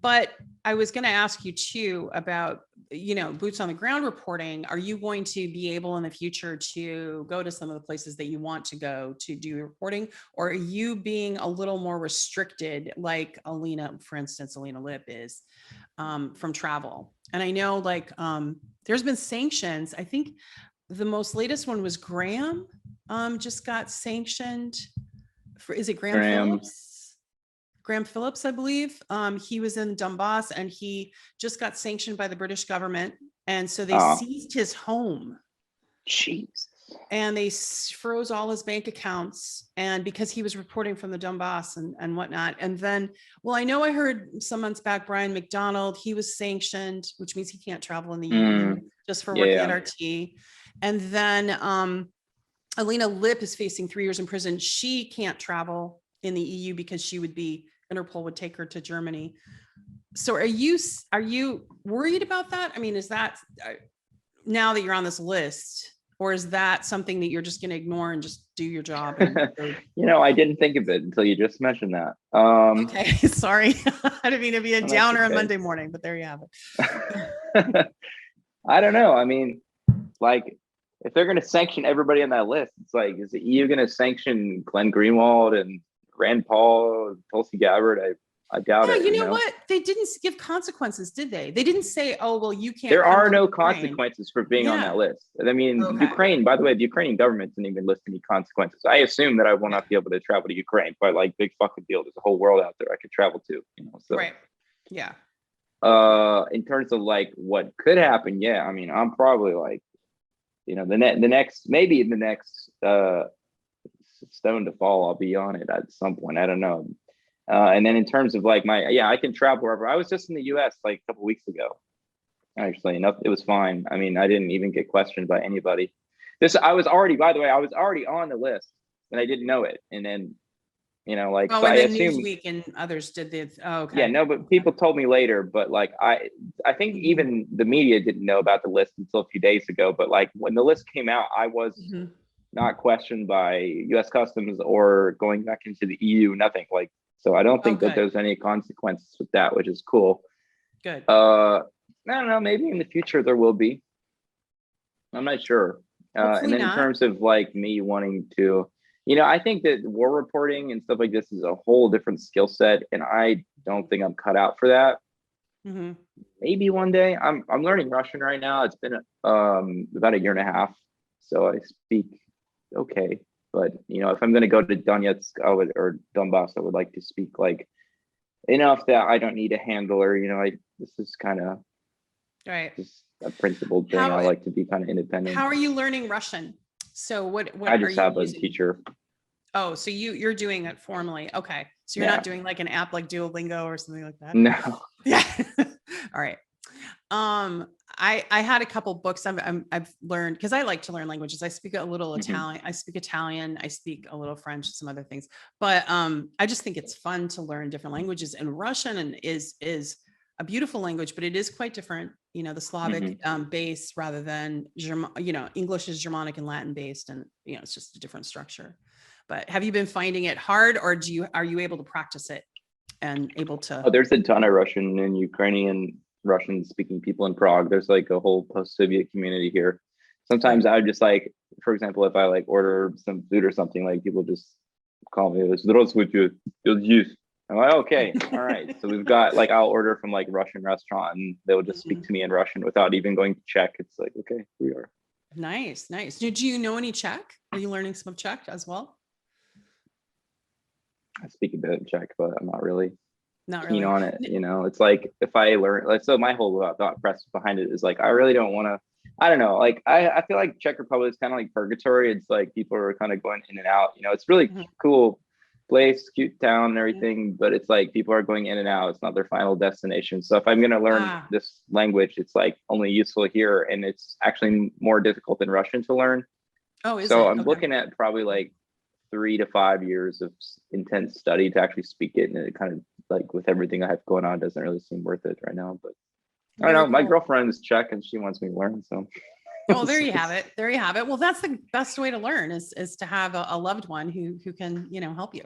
But I was going to ask you too about, boots on the ground reporting. Are you going to be able in the future to go to some of the places that you want to go to do your reporting? Or are you being a little more restricted, like for instance, Alina Lip is, from travel? And I know there's been sanctions. I think the most latest one was Graham just got sanctioned is it Graham Phillips? Graham Phillips, I believe. He was in Donbass and he just got sanctioned by the British government. And so they seized his home. Jeez. And they froze all his bank accounts. And because he was reporting from the Donbass and whatnot. And then, I know I heard some months back, Brian McDonald, he was sanctioned, which means he can't travel in the EU just for working at RT. And then Alina Lip is facing 3 years in prison. She can't travel in the EU because Interpol would take her to Germany. So are you worried about that? I mean, is that now that you're on this list, or is that something that you're just going to ignore and just do your job? I didn't think of it until you just mentioned that. Okay, sorry. I didn't mean to be a downer on Monday morning, but there you have it. I don't know. I mean, if they're going to sanction everybody on that list, it's is the EU going to sanction Glenn Greenwald and Rand Paul, Tulsi Gabbard? I doubt it. You know what? They didn't give consequences, did they? They didn't say, "Oh, well, you can't." There are no consequences for being on that list. I mean, Ukraine. By the way, the Ukrainian government didn't even list any consequences. I assume that I will not be able to travel to Ukraine, but big fucking deal. There's a whole world out there I could travel to. So. Right. Yeah. In terms of what could happen, I mean, I'm probably the next stone to fall, I'll be on it at some point. I don't know. And then in terms of I can travel wherever. I was just in the US a couple weeks ago. Actually, enough, it was fine. I mean, I didn't even get questioned by anybody. I was already on the list and I didn't know it. And then, so I assume Newsweek and others did this. Oh, okay. Yeah, no, but people told me later. But I think even the media didn't know about the list until a few days ago. But when the list came out, I was not questioned by U.S. Customs or going back into the EU. Nothing so. I don't think that there's any consequences with that, which is cool. Good. I don't know. Maybe in the future there will be. I'm not sure. And then in terms of me wanting to. I think that war reporting and stuff like this is a whole different skill set, and I don't think I'm cut out for that. Maybe one day. I'm learning Russian right now. It's been about a year and a half, so I speak okay. But if I'm going to go to Donetsk or Donbass, I would like to speak enough that I don't need a handler. This is kind of just a principled thing. I like to be kind of independent. How are you learning Russian? So what I just have a teacher. Oh, so you're doing it formally. Okay. So you're not doing an app like Duolingo or something like that? No. Yeah. All right. I had a couple books I've learned because I like to learn languages. I speak a little Italian. I speak Italian. I speak a little French, some other things, but I just think it's fun to learn different languages, and Russian is a beautiful language, but it is quite different. The Slavic base rather than English is Germanic and Latin based, and it's just a different structure. But have you been finding it hard, or are you able to practice it and able to? Oh, there's a ton of Russian and Ukrainian Russian speaking people in Prague. There's a whole post-Soviet community here. Sometimes I just for example, if I order some food or something, people just call me "Здравствуйте." I'm like, okay, all right. So we've got I'll order from Russian restaurant and they'll just speak to me in Russian without even going to Czech. It's okay, here we are. Nice. Did you know any Czech? Are you learning some Czech as well? I speak a bit of Czech, but I'm not really keen on it. It's if I learn, so my whole thought process behind it is I really don't want to. I don't know. I feel like Czech Republic is kind of like purgatory. It's people are kind of going in and out. It's really cool place, cute town and everything, but it's people are going in and out. It's not their final destination. So if I'm going to learn this language, it's only useful here, and it's actually more difficult than Russian to learn. Oh, is so it? I'm looking at probably 3 to 5 years of intense study to actually speak it, and it kind of with everything I have going on, doesn't really seem worth it right now. But I don't know. My girlfriend is Czech and she wants me to learn, so. Well, there you have it. Well, that's the best way to learn is to have a loved one who can help you.